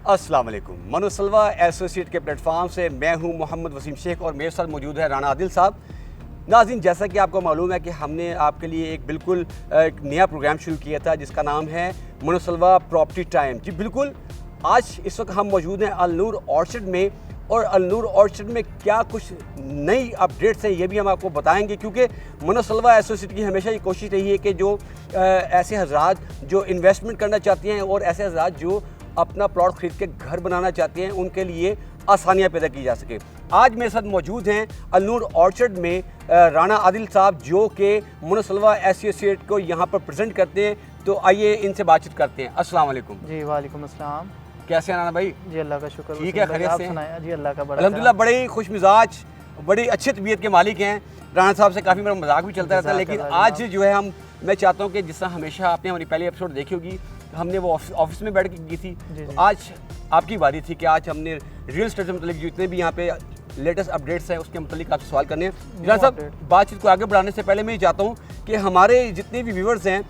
अस्सलाम वालेकुम। मनोसलवा एसोसिएट के प्लेटफॉर्म से मैं हूं मोहम्मद वसीम शेख और मेरे साथ मौजूद है राना आदिल साहब। नाज़रीन, जैसा कि आपको मालूम है कि हमने आपके लिए एक बिल्कुल एक नया प्रोग्राम शुरू किया था जिसका नाम है मनोसलवा प्रॉपर्टी टाइम। जी बिल्कुल, आज इस वक्त हम मौजूद हैं अल-नूर ऑर्चर्ड में, और अल-नूर ऑर्चर्ड में क्या कुछ नई अपडेट्स हैं ये भी हम आपको बताएंगे, क्योंकि मनोसलवा एसोसिएट की हमेशा ये कोशिश रही है कि जो ऐसे हजरात जो इन्वेस्टमेंट करना चाहते हैं और ऐसे हजरात जो अपना प्लॉट खरीद के घर बनाना चाहते हैं उनके लिए आसानियाँ पैदा की जा सके। आज मेरे साथ मौजूद हैं अल-नूर ऑर्चर्ड में राना आदिल साहब, जो कि मनोसलवा एसोसिएट को यहाँ पर प्रेजेंट करते हैं। तो आइए इनसे बातचीत करते हैं। अस्सलाम वालेकुम। जी वालेकुम अस्सलाम। कैसे हैं राना भाई? जी अल्लाह का शुक्र। ठीक है, खैरियत से? सुनाया जी, अल्लाह का बड़ा अल्हम्दुलिल्लाह, बड़े ही खुश मिजाज, बड़ी अच्छी तबीयत के मालिक हैं। राना साहब से काफ़ी मेरा मजाक भी चलता रहता है, लेकिन आज जो है मैं चाहता हूँ कि जिस तरह हमेशा आपने हमारी पहली एपिसोड देखी होगी, हमने वो ऑफिस में बैठ के की थी, तो आज आपकी बारी थी कि आज हमने रियल एस्टेट से मतलब जितने भी यहाँ पे लेटेस्ट अपडेट्स हैं उसके मतलब आपसे सवाल करने हैं। राना साहब, बातचीत को आगे बढ़ाने से पहले मैं ये चाहता हूँ कि हमारे जितने भी व्यूवर्स हैं,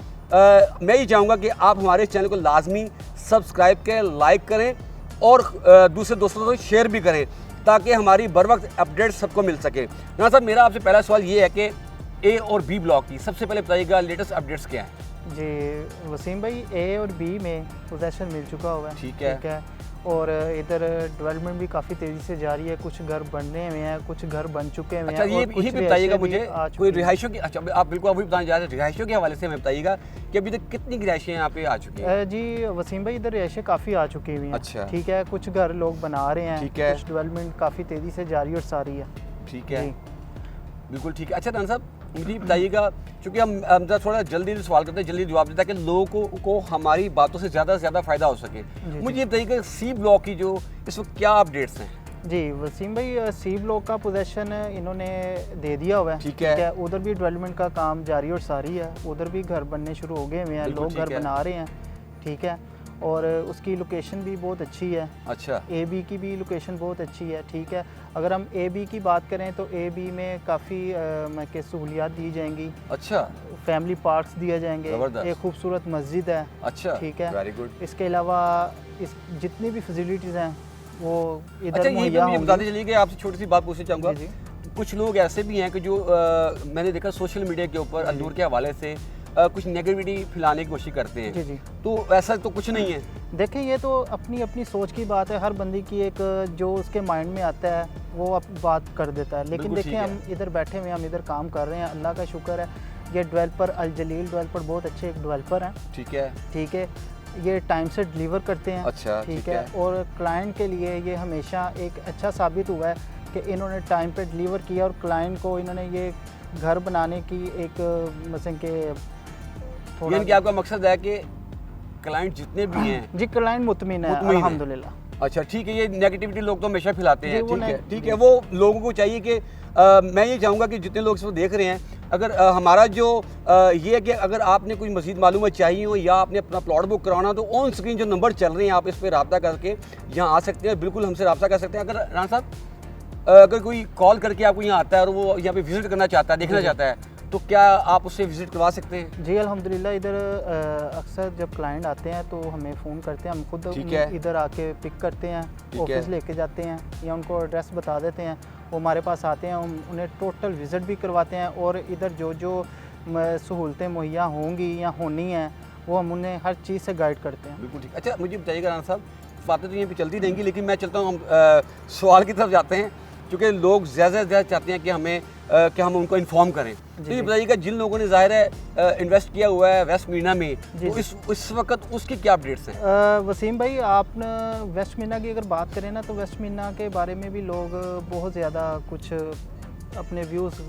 मैं ये चाहूँगा कि आप हमारे चैनल को लाजमी सब्सक्राइब करें, लाइक करें और दूसरे दोस्तों को शेयर भी करें, ताकि हमारी बर वक्त अपडेट सबको मिल सके। राना साहब, मेरा आपसे पहला सवाल ये है कि ए और बी ब्लॉक की सबसे पहले बताइएगा लेटेस्ट अपडेट्स क्या हैं? जी वसीम भाई, ए और बी में पोजेसन मिल चुका हुआ है। ठीक है। और इधर डेवलपमेंट भी काफ़ी तेज़ी से जारी है। कुछ घर बनने में हैं, कुछ घर बन चुके हैं। अच्छा, ये भी बताइएगा मुझे कोई रिहायशों की। अच्छा, आप बिल्कुल अभी बताने जा रहे हैं रिहायशों के हवाले से हमें बताइएगा कि अभी तक कितनी रिहायशें यहाँ पे आ चुकी हैं? जी वसीम भाई, इधर रिहायशें काफ़ी आ चुकी हुई हैं। अच्छा, ठीक है। कुछ घर लोग बना रहे हैं। ठीक है। कुछ डेवलपमेंट काफ़ी तेज़ी से जारी और सारी है। ठीक है, बिल्कुल ठीक है। अच्छा राना साहब, मुझे बताइएगा, क्योंकि हम थोड़ा जल्दी सवाल करते हैं, जल्दी जवाब देता है कि लोगों को हमारी बातों से ज़्यादा फ़ायदा हो सके। मुझे ये बताइएगा सी ब्लॉक की जो इस वक्त क्या अपडेट्स हैं? जी वसीम भाई, सी ब्लॉक का पोजेसन इन्होंने दे दिया हुआ है। ठीक है। उधर भी डेवलपमेंट का काम जारी और सारी है। उधर भी घर बनने शुरू हो गए हुए हैं, लोग घर बना रहे हैं। ठीक है। और उसकी लोकेशन भी बहुत अच्छी है। अच्छा। ए बी की भी लोकेशन बहुत अच्छी है। ठीक है। अगर हम ए बी की बात करें तो ए बी में काफ़ी सहूलियात दी जाएंगी। अच्छा। फैमिली पार्क्स दिए जाएंगे, एक खूबसूरत मस्जिद है। अच्छा, ठीक है। Very good. इसके अलावा इस जितनी भी फैसिलिटीज़ हैं वो इधर अच्छा, ये मुहैया मुझे होंगी। बताते चलिए कि आपसे छोटी सी बात पूछना चाहूँगा। कुछ लोग ऐसे भी हैं कि जो मैंने देखा सोशल मीडिया के ऊपर अल-नूर के हवाले से कुछ नेगेटिविटी फैलाने की कोशिश करते हैं। जी। तो ऐसा तो कुछ नहीं है। देखें, ये तो अपनी अपनी सोच की बात है। हर बंदे की एक जो उसके माइंड में आता है वो बात कर देता है। लेकिन देखें, हम इधर बैठे हुए, हम इधर काम कर रहे हैं, अल्लाह का शुक्र है। ये डेवलपर अल जलील डेवलपर बहुत अच्छे एक डेवलपर हैं। ठीक है। ठीक है। ये टाइम से डिलीवर करते हैं। अच्छा, ठीक है। और क्लाइंट के लिए ये हमेशा एक अच्छा साबित हुआ है कि इन्होंने टाइम पे डिलीवर किया, और क्लाइंट को इन्होंने ये घर बनाने की एक मसलन के यानी कि आपका मकसद है कि क्लाइंट जितने भी हैं जी, क्लाइंट मुतमिन है अल्हम्दुलिल्लाह। अच्छा, ठीक है। ये नेगेटिविटी लोग तो हमेशा फैलाते हैं। ठीक है। वो लोगों को चाहिए कि मैं ये चाहूँगा कि जितने लोग इसको देख रहे हैं, अगर हमारा जो ये है कि अगर आपने कोई मज़ीद मालूमात चाहिए हो या आपने अपना प्लॉट बुक कराना, तो ऑन स्क्रीन जो नंबर चल रहे हैं आप इस पर रब्ता करके यहाँ आ सकते हैं। बिल्कुल हमसे रब्ता कर सकते हैं। अगर राना साहब, अगर कोई कॉल करके आपको यहाँ आता है और वो यहाँ पे विजिट करना चाहता है, देखना चाहता है, तो क्या आप उससे विजिट करवा सकते हैं? जी अल्हम्दुलिल्लाह। इधर अक्सर जब क्लाइंट आते हैं तो हमें फ़ोन करते हैं, हम खुद इधर आके पिक करते हैं, ऑफिस लेके जाते हैं या उनको एड्रेस बता देते हैं। वो हमारे पास आते हैं, हम उन्हें टोटल विज़िट भी करवाते हैं, और इधर जो सहूलतें मुहैया होंगी या होनी हैं वो हम उन्हें हर चीज़ से गाइड करते हैं। बिल्कुल ठीक। अच्छा, मुझे बताइएगा राना साहब, बातें तो यहाँ पे चलती रहेंगी, लेकिन मैं चलता हूँ, हम सवाल की तरफ जाते हैं, क्योंकि लोग ज़्यादा से ज़्यादा चाहते हैं कि हम उनको इन्फॉर्म करें। तो ये बताइएगा, जिन लोगों ने ज़ाहिर है इन्वेस्ट किया हुआ है वेस्ट मीना में, तो इस वक्त उसकी क्या अपडेट्स हैं? वसीम भाई, आप वेस्ट मीना की अगर बात करें ना, तो वेस्ट मीना के बारे में भी लोग बहुत ज़्यादा कुछ अपने व्यूज़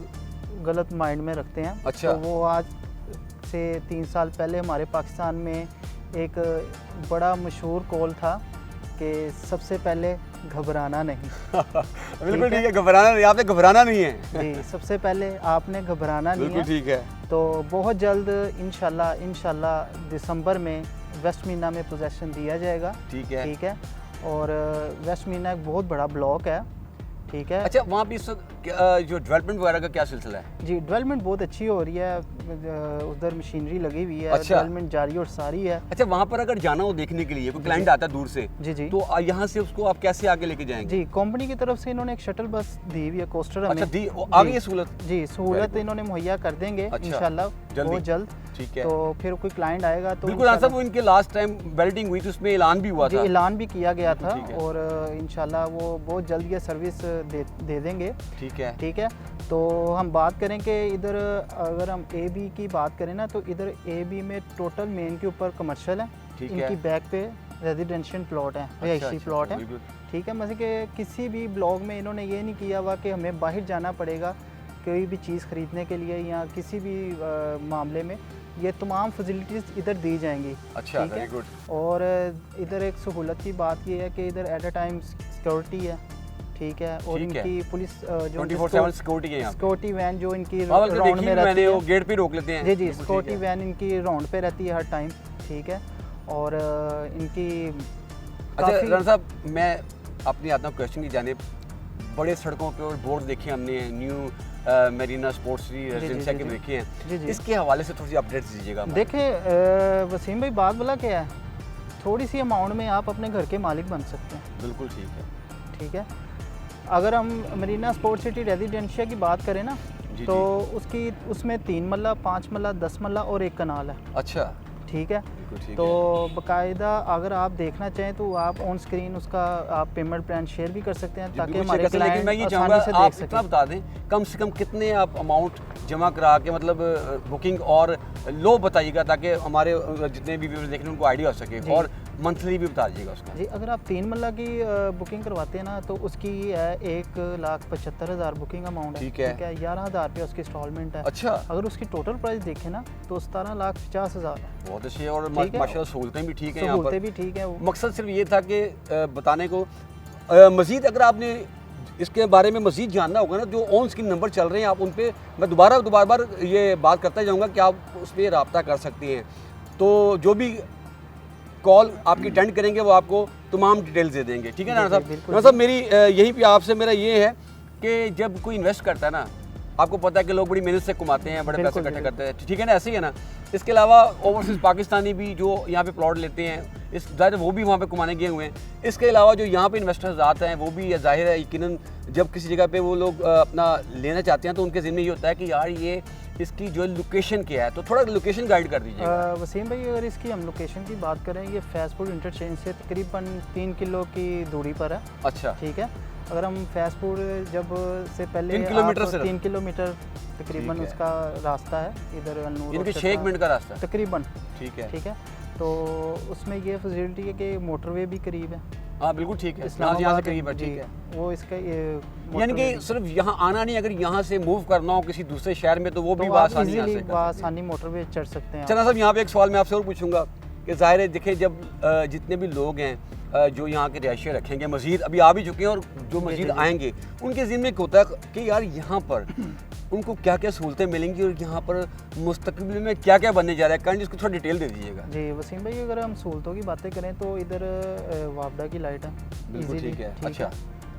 गलत माइंड में रखते हैं। अच्छा। तो वो आज से 3 साल पहले हमारे पाकिस्तान में एक बड़ा मशहूर कॉल था कि सबसे पहले घबराना नहीं। बिल्कुल ठीक है, घबराना नहीं, आपने घबराना नहीं है। जी, सबसे पहले आपने घबराना नहीं है। बिल्कुल ठीक है। तो बहुत जल्द इंशाल्लाह दिसंबर में वेस्ट मीना में पोजेसन दिया जाएगा। ठीक है। ठीक है। और वेस्ट मीना एक बहुत बड़ा ब्लॉक है। ठीक है। अच्छा, वहाँ पे इस वक्त जो डेवलपमेंट वगैरह का क्या सिलसिला है? जी, डेवलपमेंट बहुत अच्छी हो रही है, उधर मशीनरी लगी हुई है। अच्छा। डेवलपमेंट जारी और सारी है। अच्छा, वहाँ पर अगर जाना हो देखने के लिए, कोई क्लाइंट आता है दूर से, जी जी, तो यहाँ से उसको आप कैसे आगे लेके जाएंगे? जी, कंपनी की तरफ से इन्होंने एक शटल बस दी हुई है, कोस्टर हमें। अच्छा, दी आ गई है सहूलत? जी, सहूलत इन्होंने मुहैया कर देंगे इंशाल्लाह बहुत जल्द। ठीक है। तो फिर कोई क्लाइंट आएगा तो बिल्कुल साहब, वो इनके लास्ट टाइम वेल्डिंग हुई थी, उसमें ऐलान भी हुआ था। जी, ऐलान भी किया गया था और इंशाल्लाह वो बहुत जल्द ये सर्विस दे देंगे। ठीक है, ठीक है। तो हम बात करें कि इधर अगर हम AB की बात करें ना, तो इधर AB में टोटल मेन के ऊपर कमर्शियल है, इनकी बैक पे रेजिडेंशियल प्लॉट है, रिहायशी प्लॉट है। ठीक है, मतलब कि किसी भी ब्लॉक में इन्होंने ये नहीं किया हुआ कि हमें बाहर जाना पड़ेगा कोई भी चीज़ ख़रीदने के लिए या किसी भी मामले में, ये तमाम फैसिलिटीज़ इधर दी जाएंगी। अच्छा, वेरी गुड। और इधर एक सहूलत की बात ये है कि इधर एट अ टाइम सिक्योरिटी है। ठीक है, और इनकी पुलिस जो 24/7 सिक्योरिटी है, सिक्योरिटी वैन जो इनकी राउंड में रहती है, वो गेट पे रोक लेते हैं। जी जी, सिक्योरिटी वैन इनकी राउंड पे रहती है हर टाइम। ठीक है, और इनकी अच्छा राना साहब, मैं अपनी आता हूँ क्वेश्चन की जानिब। बड़े सड़कों पे और बोर्ड देखे हमने, न्यू मेरीना स्पोर्ट्स रेजिडेंशियल के देखे हैं, इसके हवाले से थोड़ी सी अपडेट्स दीजिएगा। देखिए वसीम भाई, बात बोला क्या है, थोड़ी सी अमाउंट में आप अपने घर के मालिक बन सकते हैं। बिल्कुल ठीक है। ठीक है, अगर हम मरीना स्पोर्ट्स सिटी रेजिडेंशिया की बात करें ना, तो उसमें 3 मल्ला, 5 मल्ला, 10 मल्ला और 1 कनाल है। अच्छा, ठीक है। तो बाकायदा अगर आप देखना चाहें तो आप ऑन स्क्रीन उसका आप पेमेंट प्लान शेयर भी कर सकते हैं, ताकि हमारे क्लाइंट मैं ये चाहूँगा आप इतना बता दें कम से कम कितने आप अमाउंट जमा करा के, मतलब बुकिंग और लो बताइएगा, ताकि हमारे जितने भी व्यूअर्स देख रहे हैं उनको आइडिया हो सके, और मंथली भी बता दीजिएगा उसका। जी, अगर आप 3 मल्ला की बुकिंग करवाते हैं ना, तो उसकी है 1,75,000 बुकिंग अमाउंट है। ठीक है, 11,000 रुपया उसकी इंस्टॉलमेंट है। अच्छा, अगर उसकी टोटल प्राइस देखें ना, तो 17,50,000 है। बहुत अच्छी है, और माशाल्लाह सहूलतें भी ठीक है, सहूलतें भी ठीक है। मकसद सिर्फ ये था कि बताने को, मज़ीद अगर आपने इसके बारे में मज़ीद जानना होगा ना, जो ऑन स्क्रीन नंबर चल रहे हैं, आप उन पर मैं बार ये बात करता जाऊँगा कि आप उस पर रब्ता कर सकती हैं। तो जो भी कॉल आपकी अटेंड करेंगे वो आपको तमाम डिटेल्स दे देंगे। ठीक है ना साहब? मेरी यहीं पे आपसे मेरा ये है कि जब कोई इन्वेस्ट करता है ना, आपको पता है कि लोग बड़ी मेहनत से कमाते हैं, बड़े पैसे इकट्ठे करते हैं, ठीक है ना, ऐसे ही है ना। इसके अलावा ओवरसीज़ पाकिस्तानी भी जो यहाँ पे प्लॉट लेते हैं, इस ज़ाहिर वो भी वहाँ पे कमाने गए हुए हैं। इसके अलावा जो यहाँ पे इन्वेस्टर्स आते हैं वो भी ज़ाहिर है यकीनन जब किसी जगह पे वो लोग अपना लेना चाहते हैं तो उनके ज़िम्मे ये होता है कि यार ये इसकी जो लोकेशन क्या है, तो थोड़ा लोकेशन गाइड कर दीजिए। वसीम भाई, अगर इसकी हम लोकेशन की बात करें, ये फैज़पुर इंटरचेंज से तकरीबन 3 किलो की दूरी पर है। अच्छा, ठीक है। अगर हम फैज़पुर जब से पहले 3 किलोमीटर तकरीबन उसका रास्ता है, इधर इनके 6 मिनट का रास्ता तकरीबन। ठीक है, ठीक है। तो उसमें ये फैसिलिटी है कि मोटरवे भी करीब है। हाँ बिल्कुल ठीक है, यहाँ से करीब है। ठीक है, वो इसका यानी कि सिर्फ यहाँ आना नहीं, अगर यहाँ से मूव करना हो किसी दूसरे शहर में तो वो भी आसानी मोटरवे चढ़ सकते हैं। चला साहब, यहाँ पे एक सवाल मैं आपसे और पूछूंगा कि ज़ाहिर है देखिए, जब जितने भी लोग हैं जो यहाँ के रिहायशी रखेंगे, मज़ीद अभी आ भी चुके हैं और जो मज़ीद आएंगे, उनके ज़िम्मे होता है कि यार यहाँ पर उनको क्या क्या सहूलतें मिलेंगी और यहाँ पर मुस्तकबिल में क्या क्या बनने जा रहा है, कारण इसको थोड़ा डिटेल दे दीजिएगा। जी वसीम भाई, अगर हम सहूलतों की बातें करें तो इधर वापडा की लाइट है। बिल्कुल ठीक है। अच्छा,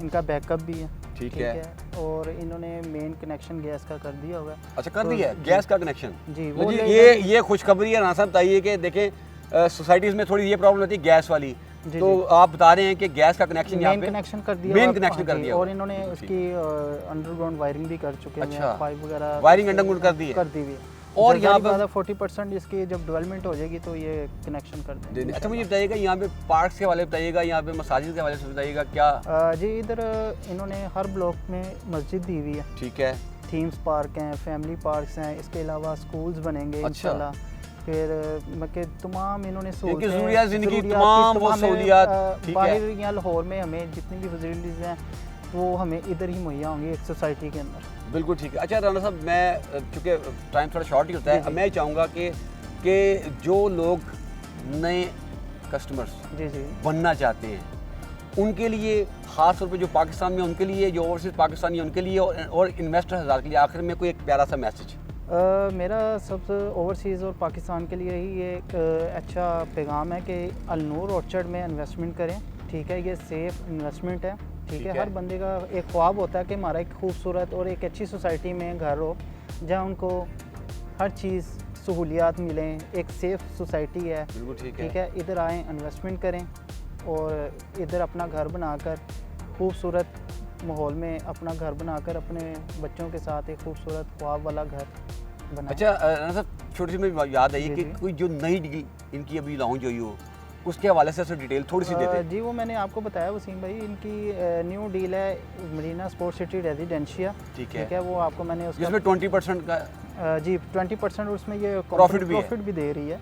इनका बैकअप भी है। ठीक है। और इन्होंने मेन कनेक्शन गैस का कर दिया हुआ है। अच्छा, कर दिया है गैस का कनेक्शन? जी, वो ये खुशखबरी है। राना साहब बताइए कि देखें सोसाइटीज़ में थोड़ी ये प्रॉब्लम होती है गैस वाली, तो आप बता रहे हैं कि गैस का कनेक्शन यहाँ पे कनेक्शन कर दिया, मेन कनेक्शन कर दिया, और इन्होंने उसकी अंडरग्राउंड वायरिंग भी कर चुके हैं। अच्छा, पाइप वगैरह वायरिंग अंडरग्राउंड कर दी है। और यहाँ पर 40% इसकी जब डेवलपमेंट हो जाएगी तो ये कनेक्शन कर देंगे। अच्छा, मुझे बताइएगा यहाँ पे पार्क्स के हवाले बताइएगा, यहाँ पे मसाजिद के हवाले से बताइएगा क्या? जी, इधर इन्होंने हर ब्लॉक में मस्जिद दी हुई है। ठीक है, थीम्स पार्क हैं, फैमिली पार्क्स हैं, इसके अलावा स्कूल्स बनेंगे इंशाल्लाह। फिर तमाम इन्होंने बाहर या लाहौर में हमें जितनी भी फैसिलिटीज़ हैं वो हमें इधर ही मुहैया होंगी एक सोसाइटी के अंदर। बिल्कुल ठीक है। अच्छा राना साहब, मैं चूँकि टाइम थोड़ा शॉर्ट ही होता है, मैं चाहूँगा कि जो लोग नए कस्टमर्स बनना चाहते हैं उनके लिए, ख़ास तौर पे जो पाकिस्तान में उनके लिए, जो ओवरसीज़ पाकिस्तानी उनके लिए, और इन्वेस्टर हज़ार के लिए आखिर में कोई एक प्यारा सा मैसेज? मेरा सबसे ओवरसीज़ और पाकिस्तान के लिए ही ये एक अच्छा पैगाम है कि अलनूर ऑर्चर्ड में इन्वेस्टमेंट करें। ठीक है, ये सेफ़ इन्वेस्टमेंट है। ठीक है, हर बंदे का एक ख्वाब होता है कि हमारा एक खूबसूरत और एक अच्छी सोसाइटी में घर हो जहाँ उनको हर चीज़ सहूलियात मिलें, एक सेफ़ सोसाइटी है। बिल्कुल ठीक है, इधर आएँ, इन्वेस्टमेंट करें और इधर अपना घर बनाकर खूबसूरत माहौल में अपना घर बनाकर अपने बच्चों के साथ एक खूबसूरत ख्वाब वाला घर बनाएं। अच्छा राणा साहब, छोटी सी मुझे याद आई कि कोई जो नई डील इनकी अभी लॉन्च हुई हो उसके हवाले से डिटेल थोड़ी सी देते हैं। जी, वो मैंने आपको बताया वसीम भाई, इनकी न्यू डील है मरीना स्पोर्ट्स सिटी रेजिडेंशिया। ठीक है, वो आपको मैंने उसका जिसमें 20% का जी 20% उसमें ये प्रॉफिट भी दे रही है।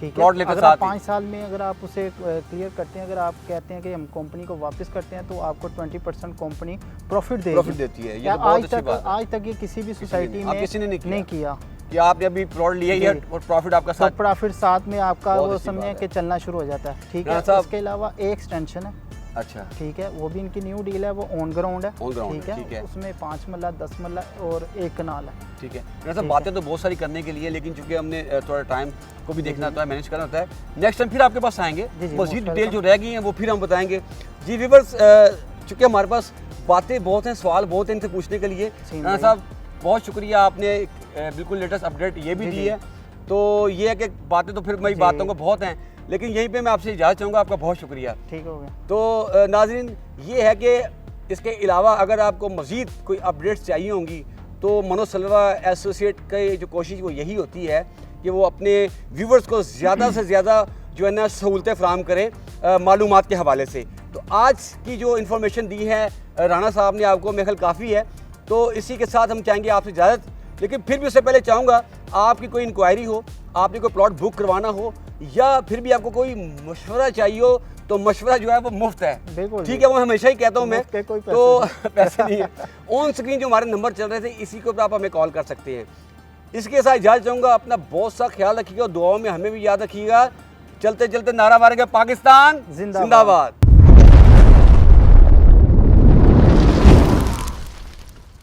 ठीक है, है, अगर आप 5 साल में अगर आप उसे क्लियर करते हैं, अगर आप कहते हैं कि हम कंपनी को वापस करते हैं तो आपको 20% कंपनी प्रॉफिट देती है। ये तो बहुत अच्छी बात है। आज तक ये किसी भी सोसाइटी में किसी ने नहीं किया कि आपने अभी प्लॉट लिया है और प्रॉफिट आपका साथ, प्रॉफिट साथ में आपका वो समझें कि चलना शुरू हो जाता है। ठीक है, इसके अलावा एक एक्सटेंशन है। अच्छा, ठीक है, वो भी इनकी न्यू डील है, वो ऑन ग्राउंड है। ठीक है, उसमें 5 मरला 10 मरला और 1 कनाल है। ठीक है, जैसा बातें तो बहुत सारी करने के लिए, लेकिन चूंकि हमने थोड़ा टाइम को भी देखना होता है, मैनेज करना होता है। नेक्स्ट टाइम फिर आपके पास आएंगे, मजीद डिटेल जो रह गई हैं वो फिर हम बताएंगे। जी व्यूअर्स, चूँकि हमारे पास बातें बहुत हैं, सवाल बहुत हैं इनसे पूछने के लिए। राणा साहब बहुत शुक्रिया, आपने बिल्कुल लेटेस्ट अपडेट ये भी दी है। तो ये है कि बातें तो फिर मेरी बातों को बहुत हैं, लेकिन यहीं पे मैं आपसे इजाज़त चाहूँगा। आपका बहुत शुक्रिया। ठीक हो गया। तो नाज़रीन, ये है कि इसके अलावा अगर आपको मज़ीद कोई अपडेट्स चाहिए होंगी तो मनोज सलवा एसोसिएट की जो कोशिश वो यही होती है कि वो अपने व्यूवर्स को ज़्यादा से ज़्यादा जो है ना सहूलतें फ़राहम करें मालूमात के हवाले से। तो आज की जो इन्फॉर्मेशन दी है राणा साहब ने आपको, मेरे ख्याल काफ़ी है। तो इसी के साथ हम चाहेंगे आपसे इजाज़त, लेकिन फिर भी उससे पहले चाहूँगा आपकी कोई इंक्वायरी हो, आपने कोई प्लॉट बुक करवाना हो या फिर भी आपको कोई मशवरा चाहिए हो तो मशवरा जो है वो मुफ्त है। बिल्कुल, ठीक है, वो हमेशा ही कहता हूँ मैं। तो पैसे नहीं है। ऑन स्क्रीन जो हमारे नंबर चल रहे थे इसी को आप हमें कॉल कर सकते हैं। इसके साथ इजाज़त चाहूँगा, अपना बहुत सा ख्याल रखिएगा और दुआओं में हमें भी याद रखिएगा। चलते चलते नारा मारेंगे, पाकिस्तान जिंदाबाद।